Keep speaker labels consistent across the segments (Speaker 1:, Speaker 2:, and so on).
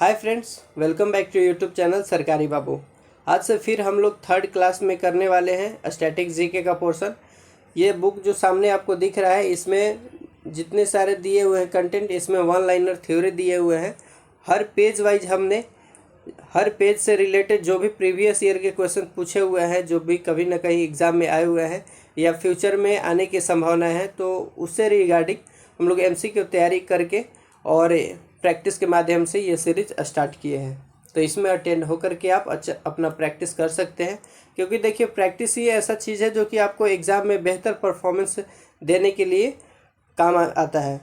Speaker 1: Hi friends, welcome back to YouTube channel Sarkari Babu. आज से फिर हम लोग थर्ड क्लास में करने वाले हैं स्टैटिक जीके का पोर्शन। ये बुक जो सामने आपको दिख रहा है, इसमें जितने सारे दिए हुए हैं कंटेंट, इसमें वन लाइनर थ्योरी दिए हुए हैं। हर पेज वाइज हमने हर पेज से रिलेटेड जो भी प्रीवियस ईयर के क्वेश्चन पूछे हुए हैं, जो भी कभी ना कहीं एग्ज़ाम में आए हुए हैं या फ्यूचर में आने की संभावना है, तो उससे रिगार्डिंग हम लोग एमसीक्यू तैयारी करके और प्रैक्टिस के माध्यम से ये सीरीज स्टार्ट किए हैं। तो इसमें अटेंड होकर के आप अच्छा अपना प्रैक्टिस कर सकते हैं, क्योंकि देखिए प्रैक्टिस ही ऐसा चीज़ है जो कि आपको एग्ज़ाम में बेहतर परफॉर्मेंस देने के लिए काम आता है।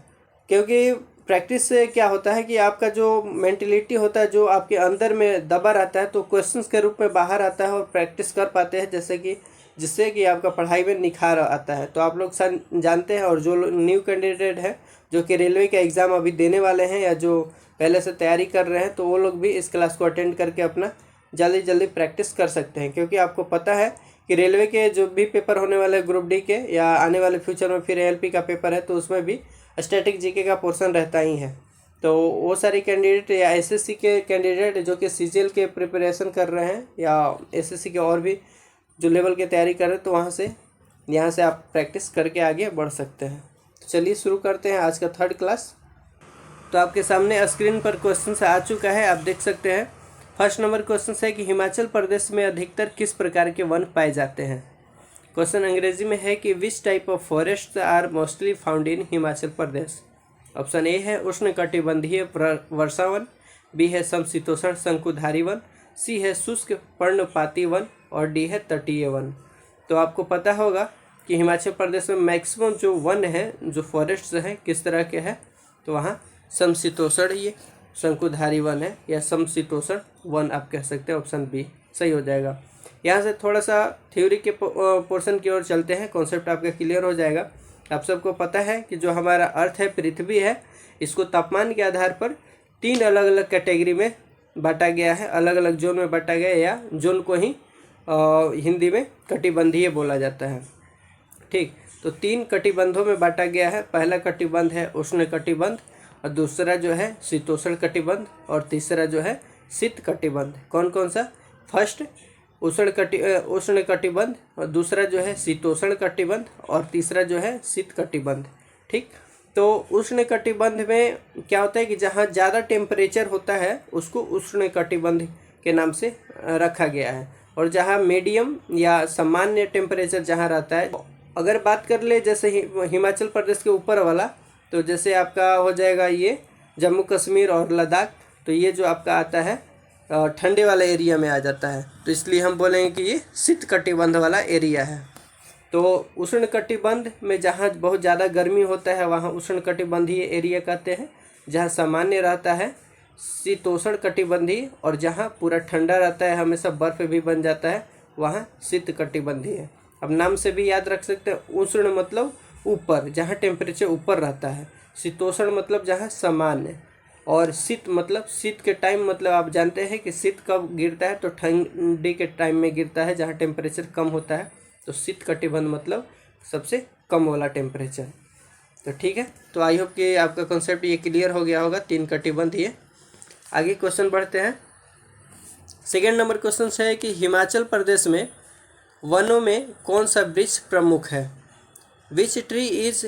Speaker 1: क्योंकि प्रैक्टिस से क्या होता है कि आपका जो मेंटलिटी होता है, जो आपके अंदर में दबा रहता है, तो क्वेश्चंस के रूप में बाहर आता है और प्रैक्टिस कर पाते हैं, जिससे कि आपका पढ़ाई में निखार आता है। तो आप लोग जानते हैं, और जो न्यू कैंडिडेट है जो कि रेलवे का एग्ज़ाम अभी देने वाले हैं या जो पहले से तैयारी कर रहे हैं, तो वो लोग भी इस क्लास को अटेंड करके अपना जल्दी जल्दी प्रैक्टिस कर सकते हैं। क्योंकि आपको पता है कि रेलवे के जो भी पेपर होने वाले ग्रुप डी के या आने वाले फ्यूचर में फिर एएलपी का पेपर है, तो उसमें भी स्टैटिक जीके का पोर्शन रहता ही है। तो वो सारे कैंडिडेट या एसएससी के कैंडिडेट जो कि सीजीएल के प्रिपरेशन कर रहे हैं या एसएससी के और भी जो लेवल की तैयारी कर रहे हैं, तो यहाँ से आप प्रैक्टिस करके आगे बढ़ सकते हैं। तो चलिए शुरू करते हैं आज का थर्ड क्लास। तो आपके सामने स्क्रीन पर क्वेश्चन आ चुका है, आप देख सकते हैं। फर्स्ट नंबर क्वेश्चन है कि हिमाचल प्रदेश में अधिकतर किस प्रकार के वन पाए जाते हैं। क्वेश्चन अंग्रेजी में है कि which type of forest are mostly found in Himachal Pradesh. Option A है उष्णकटिबंधीय वर्षा वन, बी है समशीतोष्ण शंकुधारी वन, सी है शुष्क पर्णपाती वन और डी है तटीय वन। तो आपको पता होगा कि हिमाचल प्रदेश में मैक्सिमम जो वन है, जो फॉरेस्ट हैं, किस तरह के हैं, तो वहाँ समशीतोष्ण ये शंकुधारी वन है या समशीतोष्ण वन आप कह सकते हैं। ऑप्शन बी सही हो जाएगा। यहाँ से थोड़ा सा थ्योरी के पोर्शन की ओर चलते हैं, कॉन्सेप्ट आपका क्लियर हो जाएगा। आप सबको पता है कि जो हमारा अर्थ है, पृथ्वी है, इसको तापमान के आधार पर 3 अलग अलग कैटेगरी में बांटा गया है, अलग अलग जोन में बांटा गया है, या जोन को ही हिंदी में कटिबंधीय बोला जाता है। ठीक, तो 3 कटिबंधों में बांटा गया है। पहला कटिबंध है उष्ण कटिबंध, और दूसरा जो है शीतोष्ण कटिबंध, और तीसरा जो है शीत कटिबंध। कौन कौन सा? फर्स्ट उष्ण कटिबंध, और दूसरा जो है शीतोष्ण कटिबंध, और तीसरा जो है शीत कटिबंध। ठीक, तो उष्ण कटिबंध में क्या होता है कि जहाँ ज़्यादा टेम्परेचर होता है उसको उष्ण कटिबंध के नाम से रखा गया है, और जहाँ मीडियम या सामान्य टेम्परेचर जहाँ रहता है। अगर बात कर ले जैसे हिमाचल प्रदेश के ऊपर वाला, तो जैसे आपका हो जाएगा ये जम्मू कश्मीर और लद्दाख, तो ये जो आपका आता है ठंडे वाले एरिया में आ जाता है, तो इसलिए हम बोलेंगे कि ये शीत कटिबंध वाला एरिया है। तो उष्ण कटिबंध में जहाँ बहुत ज़्यादा गर्मी होता है वहाँ उष्ण कटिबंधीय एरिया कहते हैं। जहाँ सामान्य रहता है शीतोष्ण कटिबंधीय, और जहाँ पूरा ठंडा रहता है, हमेशा बर्फ़ भी बन जाता है, वहाँ शीत कटिबंधीय। अब नाम से भी याद रख सकते हैं। उष्ण मतलब ऊपर, जहाँ टेम्परेचर ऊपर रहता है। शीतोष्ण मतलब जहाँ सामान्य, और शीत मतलब शीत के टाइम, मतलब आप जानते हैं कि शीत कब गिरता है, तो ठंडी के टाइम में गिरता है जहाँ टेम्परेचर कम होता है। तो शीत कटिबंध मतलब सबसे कम वाला टेम्परेचर। तो ठीक है, तो आई होप कि आपका कॉन्सेप्ट ये क्लियर हो गया होगा। 3 कटिबंध ये। आगे क्वेश्चन बढ़ते हैं। सेकेंड नंबर क्वेश्चन है कि हिमाचल प्रदेश में वनों में कौन सा वृक्ष प्रमुख है। Which tree is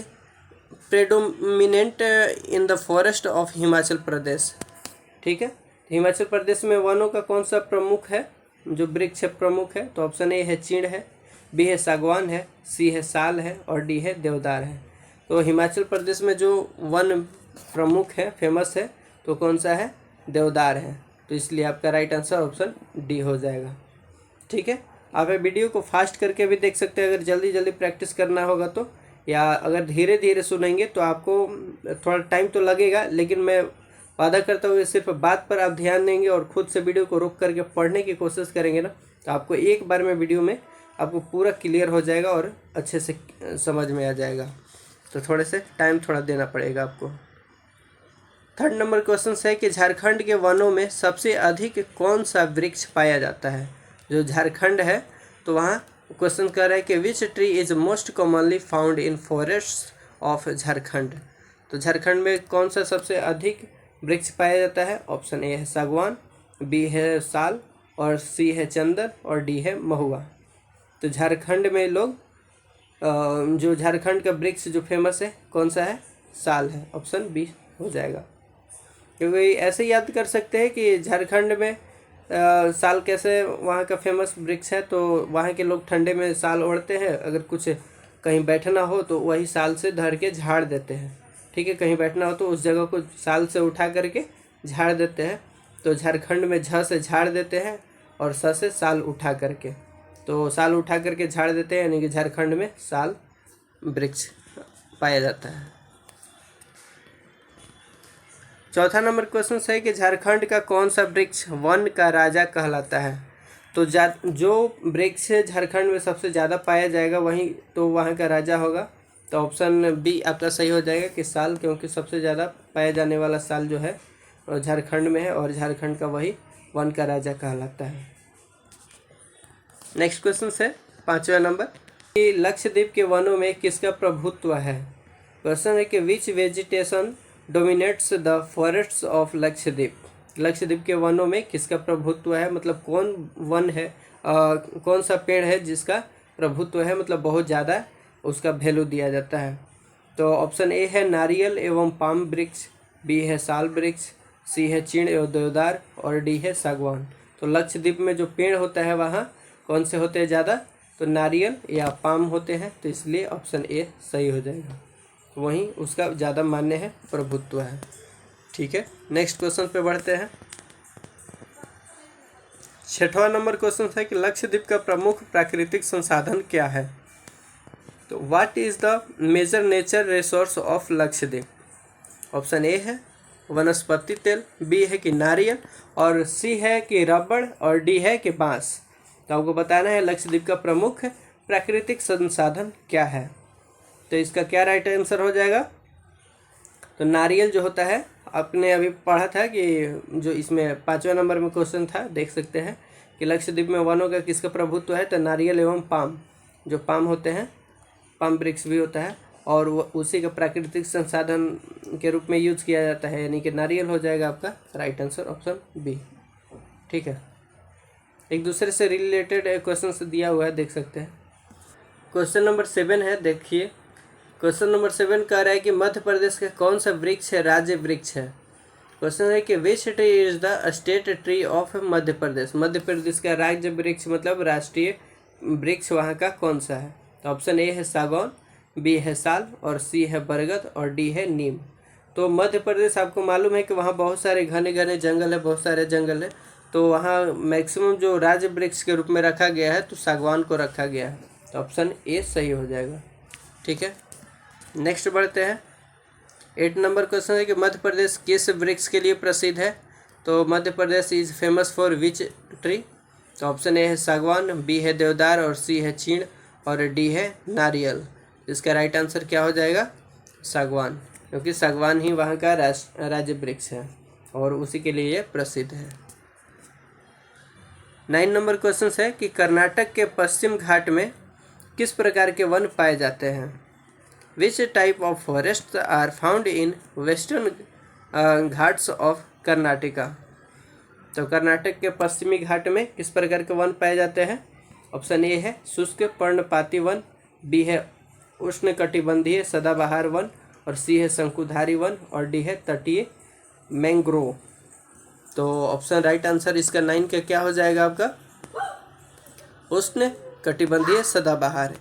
Speaker 1: predominant in the forest of Himachal Pradesh. ठीक है, हिमाचल प्रदेश में वनों का कौन सा प्रमुख है, जो वृक्ष प्रमुख है। तो ऑप्शन ए है चीड़ है, बी है सागवान है, सी है साल है, और डी है देवदार है। तो हिमाचल प्रदेश में जो वन प्रमुख है, फेमस है, तो कौन सा है? देवदार है। तो इसलिए आपका राइट आंसर ऑप्शन डी हो जाएगा। ठीक है, आप वीडियो को फास्ट करके भी देख सकते हैं अगर जल्दी जल्दी प्रैक्टिस करना होगा तो, या अगर धीरे धीरे सुनेंगे तो आपको थोड़ा टाइम तो लगेगा, लेकिन मैं वादा करता हूँ सिर्फ बात पर आप ध्यान देंगे और खुद से वीडियो को रोक करके पढ़ने की कोशिश करेंगे ना, तो आपको एक बार में वीडियो में आपको पूरा क्लियर हो जाएगा और अच्छे से समझ में आ जाएगा। तो थोड़े से टाइम थोड़ा देना पड़ेगा आपको। थर्ड नंबर क्वेश्चन है कि झारखंड के वनों में सबसे अधिक कौन सा वृक्ष पाया जाता है। जो झारखंड है, तो वहाँ क्वेश्चन कर रहा है कि which tree is most commonly found in forest of Jharkhand. तो झारखंड में कौन सा सबसे अधिक वृक्ष पाया जाता है? ऑप्शन ए है सागवान, बी है साल, और सी है चंदन, और डी है महुआ। तो झारखंड में लोग जो झारखंड का वृक्ष जो फेमस है कौन सा है? साल है। ऑप्शन बी हो जाएगा। क्योंकि ऐसे याद कर सकते हैं कि झारखंड में साल कैसे वहाँ का फेमस वृक्ष है, तो वहाँ के लोग ठंडे में साल ओढ़ते हैं। अगर कुछ कहीं बैठना हो तो वही साल से धर के झाड़ देते हैं। ठीक है, कहीं बैठना हो तो उस जगह को साल से उठा करके झाड़ देते हैं। तो झारखंड में झ से झाड़ देते हैं और स से साल उठा करके, तो साल उठा करके झाड़ देते हैं, यानी कि झारखंड में साल वृक्ष पाया जाता है। चौथा नंबर क्वेश्चन है कि झारखंड का कौन सा वृक्ष वन का राजा कहलाता है? तो जो वृक्ष झारखंड में सबसे ज़्यादा पाया जाएगा वहीं तो वहाँ का राजा होगा। तो ऑप्शन बी आपका सही हो जाएगा कि साल, क्योंकि सबसे ज़्यादा पाया जाने वाला साल जो है झारखंड में है और झारखंड का वही वन का राजा कहलाता है। नेक्स्ट क्वेश्चन है 5वां नंबर कि लक्षद्वीप के वनों में किसका प्रभुत्व है? क्वेश्चन है कि which vegetation dominates the forests of Lakshadweep? Lakshadweep के वनों में किसका प्रभुत्व है, मतलब कौन वन है, कौन सा पेड़ है जिसका प्रभुत्व है, मतलब बहुत ज़्यादा उसका वैल्यू दिया जाता है? तो ऑप्शन ए है नारियल एवं पाम वृक्ष, बी है साल वृक्ष, सी है चीड़ एवं देवदार, और डी है सागवान। तो लक्षद्वीप में जो पेड़ होता है वहाँ कौन से होते हैं ज़्यादा? तो नारियल या पाम होते हैं, तो इसलिए ऑप्शन ए सही हो जाएगा। वहीं उसका ज़्यादा मान्य है, प्रभुत्व है। ठीक है, नेक्स्ट क्वेश्चन पे बढ़ते हैं। 6वां नंबर क्वेश्चन है कि लक्षद्वीप का प्रमुख प्राकृतिक संसाधन क्या है? तो what is the major nature resource of Lakshadweep? Option A है वनस्पति तेल, बी है कि नारियल, और सी है कि रबड़, और डी है कि बांस। तो आपको बताना है लक्षद्वीप का प्रमुख प्राकृतिक संसाधन क्या है। तो इसका क्या राइट आंसर हो जाएगा? तो नारियल जो होता है, आपने अभी पढ़ा था कि जो इसमें 5वां नंबर में क्वेश्चन था, देख सकते हैं कि लक्षद्वीप में वनों का किसका प्रभुत्व है? तो नारियल एवं पाम, जो पाम होते हैं, पाम वृक्ष भी होता है, और उसी का प्राकृतिक संसाधन के रूप में यूज किया जाता है, यानी कि नारियल हो जाएगा आपका राइट आंसर, ऑप्शन बी। ठीक है, एक दूसरे से रिलेटेड क्वेश्चन दिया हुआ है, देख सकते हैं। क्वेश्चन नंबर 7 है, देखिए। क्वेश्चन नंबर 7 कह रहा है कि मध्य प्रदेश का कौन सा वृक्ष है राज्य वृक्ष है? क्वेश्चन है कि which tree is the state tree of Madhya Pradesh? Madhya Pradesh का राज्य वृक्ष मतलब राष्ट्रीय वृक्ष वहाँ का कौन सा है? तो ऑप्शन ए है सागौन, बी है साल, और सी है बरगद, और डी है नीम। तो मध्य प्रदेश आपको मालूम है कि वहाँ बहुत सारे घने घने जंगल है, बहुत सारे जंगल है, तो वहाँ मैक्सिमम जो राज्य वृक्ष के रूप में रखा गया है तो सागवान को रखा गया है। तो ऑप्शन ए सही हो जाएगा। ठीक है, नेक्स्ट बढ़ते हैं। 8 नंबर क्वेश्चन है कि मध्य प्रदेश किस वृक्ष के लिए प्रसिद्ध है? तो Madhya Pradesh is famous for which tree? तो ऑप्शन ए है सागवान, बी है देवदार, और सी है चीड़, और डी है नारियल। इसका राइट आंसर क्या हो जाएगा? सागवान, क्योंकि सागवान ही वहाँ का राज्य वृक्ष है और उसी के लिए ये प्रसिद्ध है। 9 नंबर क्वेश्चन है कि कर्नाटक के पश्चिम घाट में किस प्रकार के वन पाए जाते हैं? Which type of forest are found in Western Ghats of Karnataka? तो कर्नाटक के पश्चिमी घाट में किस प्रकार के वन पाए जाते हैं? ऑप्शन ए है शुष्क पर्णपाती वन, बी है उष्णकटिबंधीय सदाबहार वन, और सी है शंकुधारी वन, और डी है तटीय मैंग्रोव। तो ऑप्शन राइट आंसर इसका 9 का क्या हो जाएगा आपका? उष्णकटिबंधीय सदाबहार।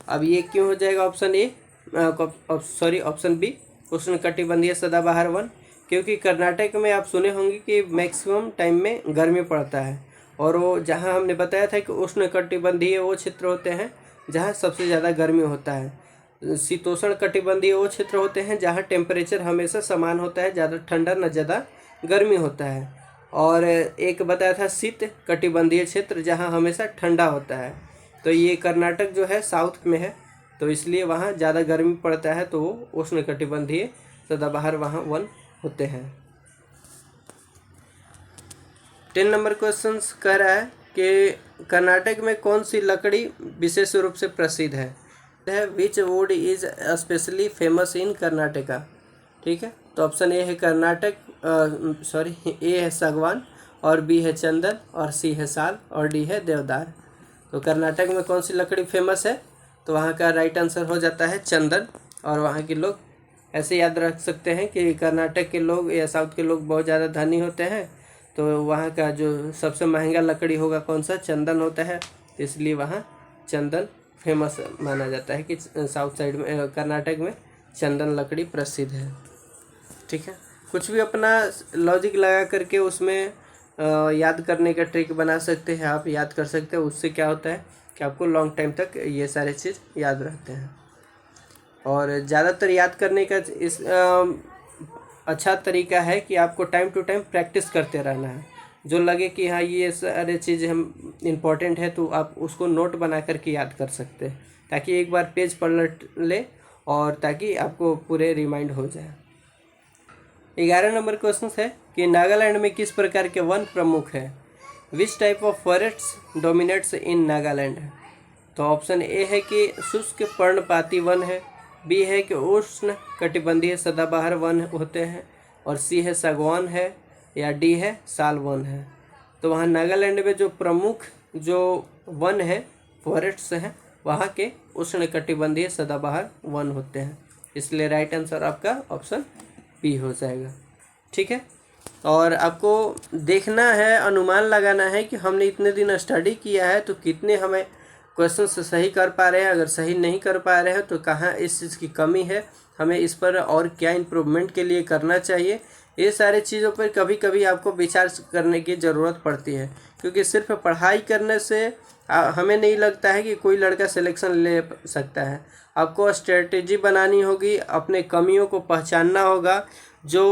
Speaker 1: अब ये क्यों हो जाएगा option A, sorry option B उष्णकटिबंधीय सदाबहार वन? क्योंकि कर्नाटक में आप सुने होंगे कि मैक्सिमम टाइम में गर्मी पड़ता है, और वो जहाँ हमने बताया था कि उष्णकटिबंधीय वो क्षेत्र होते हैं जहाँ सबसे ज़्यादा गर्मी होता है। शीतोष्ण कटिबंधीय वो क्षेत्र होते हैं जहाँ टेम्परेचर हमेशा समान होता है, ज़्यादा ठंडा न ज़्यादा गर्मी होता है। और एक बताया था शीत कटिबंधीय क्षेत्र जहाँ हमेशा ठंडा होता है। तो ये कर्नाटक जो है साउथ में है, तो इसलिए वहाँ ज़्यादा गर्मी पड़ता है, तो वो उष्णकटिबंधीय सदाबहार वहाँ वन होते हैं। 10 नंबर क्वेश्चन कह रहा है कि कर्नाटक में कौन सी लकड़ी विशेष रूप से प्रसिद्ध है? Which would is specially famous in Karnataka? ठीक है, तो ऑप्शन ए है कर्नाटक, ए है सागवान, और बी है चंदन, और सी है साल, और डी है देवदार। तो कर्नाटक में कौन सी लकड़ी फेमस है? तो वहाँ का राइट आंसर हो जाता है चंदन। और वहाँ के लोग ऐसे याद रख सकते हैं कि कर्नाटक के लोग या साउथ के लोग बहुत ज़्यादा धनी होते हैं, तो वहाँ का जो सबसे महंगा लकड़ी होगा कौन सा? चंदन होता है। इसलिए वहाँ चंदन फेमस माना जाता है कि साउथ साइड में, कर्नाटक में चंदन लकड़ी प्रसिद्ध है। ठीक है, कुछ भी अपना लॉजिक लगा करके उसमें याद करने का ट्रिक बना सकते हैं, आप याद कर सकते हैं। उससे क्या होता है कि आपको लॉन्ग टाइम तक ये सारे चीज़ याद रहते हैं। और ज़्यादातर याद करने का इस अच्छा तरीका है कि आपको टाइम टू टाइम प्रैक्टिस करते रहना है। जो लगे कि हाँ ये सारे चीज़ हम इम्पोर्टेंट है, तो आप उसको नोट बना करके याद कर सकते हैं, ताकि एक बार पेज पलट ले और ताकि आपको पूरे रिमाइंड हो जाए। 11 नंबर क्वेश्चन है कि नागालैंड में किस प्रकार के वन प्रमुख है? Which type of forests dominates in Nagaland? तो ऑप्शन ए है कि शुष्क पर्णपाती वन है, बी है कि उष्ण कटिबंधीय सदाबहार वन होते हैं, और सी है सागवान है, या डी है साल वन है। तो वहाँ नागालैंड में जो प्रमुख जो वन है, फॉरेस्ट्स हैं, वहाँ के उष्ण कटिबंधीय सदाबहार वन होते हैं। इसलिए राइट आंसर आपका ऑप्शन बी हो जाएगा। ठीक है, और आपको देखना है, अनुमान लगाना है कि हमने इतने दिन स्टडी किया है तो कितने हमें क्वेश्चन सही कर पा रहे हैं। अगर सही नहीं कर पा रहे हैं तो कहाँ इस चीज़ की कमी है, हमें इस पर और क्या इम्प्रूवमेंट के लिए करना चाहिए। ये सारी चीज़ों पर कभी कभी आपको विचार करने की ज़रूरत पड़ती है, क्योंकि सिर्फ पढ़ाई करने से हमें नहीं लगता है कि कोई लड़का सिलेक्शन ले सकता है। आपको स्ट्रेटेजी बनानी होगी, अपने कमियों को पहचानना होगा। जो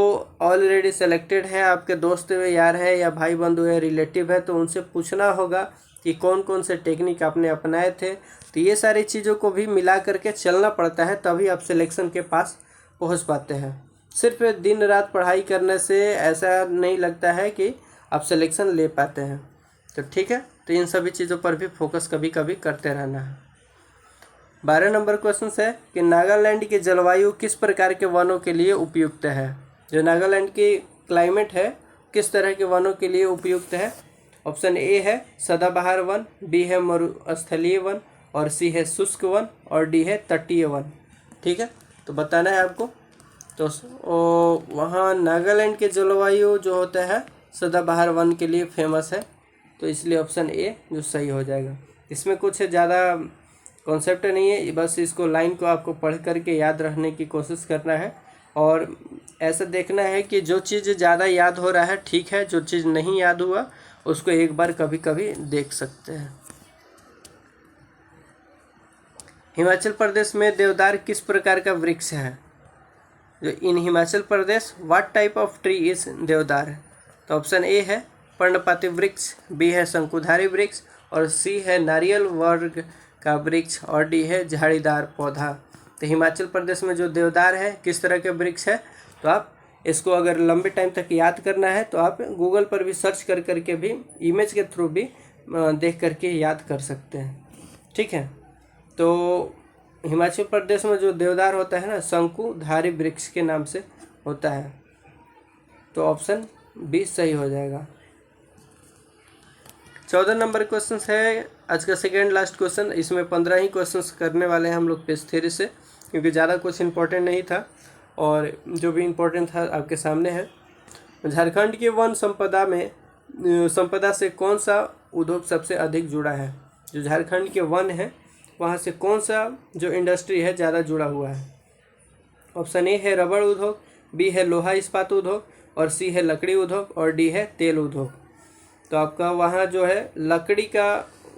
Speaker 1: ऑलरेडी सेलेक्टेड है, आपके दोस्त यार है या भाई बंधु है, रिलेटिव है, तो उनसे पूछना होगा कि कौन कौन से टेक्निक आपने अपनाए थे। तो ये सारी चीज़ों को भी मिला करके चलना पड़ता है, तभी आप सिलेक्शन के पास पहुंच पाते हैं। सिर्फ दिन रात पढ़ाई करने से ऐसा नहीं लगता है कि आप सिलेक्शन ले पाते हैं। तो ठीक है, तो इन सभी चीज़ों पर भी फोकस कभी कभी करते रहना है। 12 नंबर क्वेश्चन है कि नागालैंड की जलवायु किस प्रकार के वनों के लिए उपयुक्त है? जो नागालैंड की क्लाइमेट है किस तरह के वनों के लिए उपयुक्त है? ऑप्शन ए है सदाबहार वन, बी है मरुस्थलीय वन, और सी है शुष्क वन, और डी है तटीय वन। ठीक है, तो बताना है आपको। तो वहाँ नागालैंड के जलवायु जो होता है सदाबहार वन के लिए फेमस है, तो इसलिए ऑप्शन ए जो सही हो जाएगा। इसमें कुछ ज़्यादा कॉन्सेप्ट नहीं है, बस इसको लाइन को आपको पढ़ करके याद रखने की कोशिश करना है, और ऐसा देखना है कि जो चीज़ ज़्यादा याद हो रहा है ठीक है, जो चीज़ नहीं याद हुआ उसको एक बार कभी कभी देख सकते हैं। हिमाचल प्रदेश में देवदार किस प्रकार का वृक्ष है? जो in Himachal Pradesh what type of tree is deodar? तो ऑप्शन ए है पर्णपाती वृक्ष, बी है शंकुधारी वृक्ष, और सी है नारियल वर्ग का वृक्ष, और डी है झाड़ीदार पौधा। तो हिमाचल प्रदेश में जो देवदार है किस तरह के वृक्ष है, तो आप इसको अगर लंबे टाइम तक याद करना है तो आप गूगल पर भी सर्च कर करके भी, इमेज के थ्रू भी देख करके याद कर सकते हैं। ठीक है, तो हिमाचल प्रदेश में जो देवदार होता है ना, शंकुधारी वृक्ष के नाम से होता है, तो ऑप्शन बी सही हो जाएगा। 14 नंबर क्वेश्चन है आज का सेकेंड लास्ट क्वेश्चन। इसमें 15 ही क्वेश्चन करने वाले हैं हम लोग पेज 3 से, क्योंकि ज़्यादा कुछ इम्पोर्टेंट नहीं था, और जो भी इम्पोर्टेंट था आपके सामने है। झारखंड के वन संपदा से कौन सा उद्योग सबसे अधिक जुड़ा है? जो झारखंड के वन है वहाँ से कौन सा जो इंडस्ट्री है ज़्यादा जुड़ा हुआ है? ऑप्शन ए है रबड़ उद्योग, बी है लोहा इस्पात उद्योग, और सी है लकड़ी उद्योग, और डी है तेल उद्योग। तो आपका वहाँ जो है लकड़ी का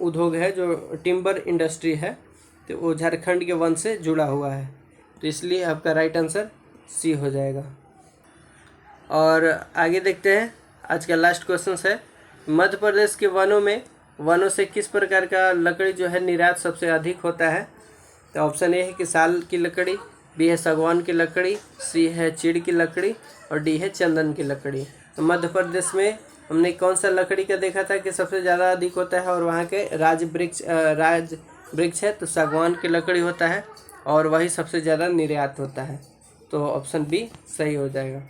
Speaker 1: उद्योग है, जो टिम्बर इंडस्ट्री है, तो वो झारखंड के वन से जुड़ा हुआ है, तो इसलिए आपका राइट आंसर सी हो जाएगा। और आगे देखते हैं, आज का लास्ट क्वेश्चन है मध्य प्रदेश के वनों से किस प्रकार का लकड़ी जो है निर्यात सबसे अधिक होता है? तो ऑप्शन ए है कि साल की लकड़ी, बी है सागवान की लकड़ी, सी है चीड़ की लकड़ी, और डी है चंदन की लकड़ी। तो मध्य प्रदेश में हमने कौन सा लकड़ी का देखा था कि सबसे ज़्यादा अधिक होता है, और वहाँ के राज वृक्ष है तो सागवान की लकड़ी होता है, और वही सबसे ज़्यादा निर्यात होता है। तो ऑप्शन बी सही हो जाएगा।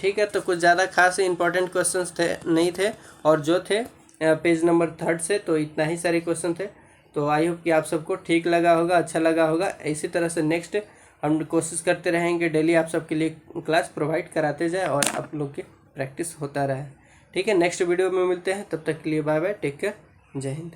Speaker 1: ठीक है, तो कुछ ज़्यादा खास इंपॉर्टेंट क्वेश्चंस थे नहीं थे, और जो थे पेज नंबर 3 से, तो इतना ही सारे क्वेश्चन थे। तो आई होप कि आप सबको ठीक लगा होगा, अच्छा लगा होगा। इसी तरह से नेक्स्ट हम कोशिश करते रहेंगे डेली आप सबके लिए क्लास प्रोवाइड कराते जाए और आप लोग की प्रैक्टिस होता रहे। ठीक है, नेक्स्ट वीडियो में मिलते हैं, तब तक के लिए बाय बाय, टेक केयर, जय हिंद।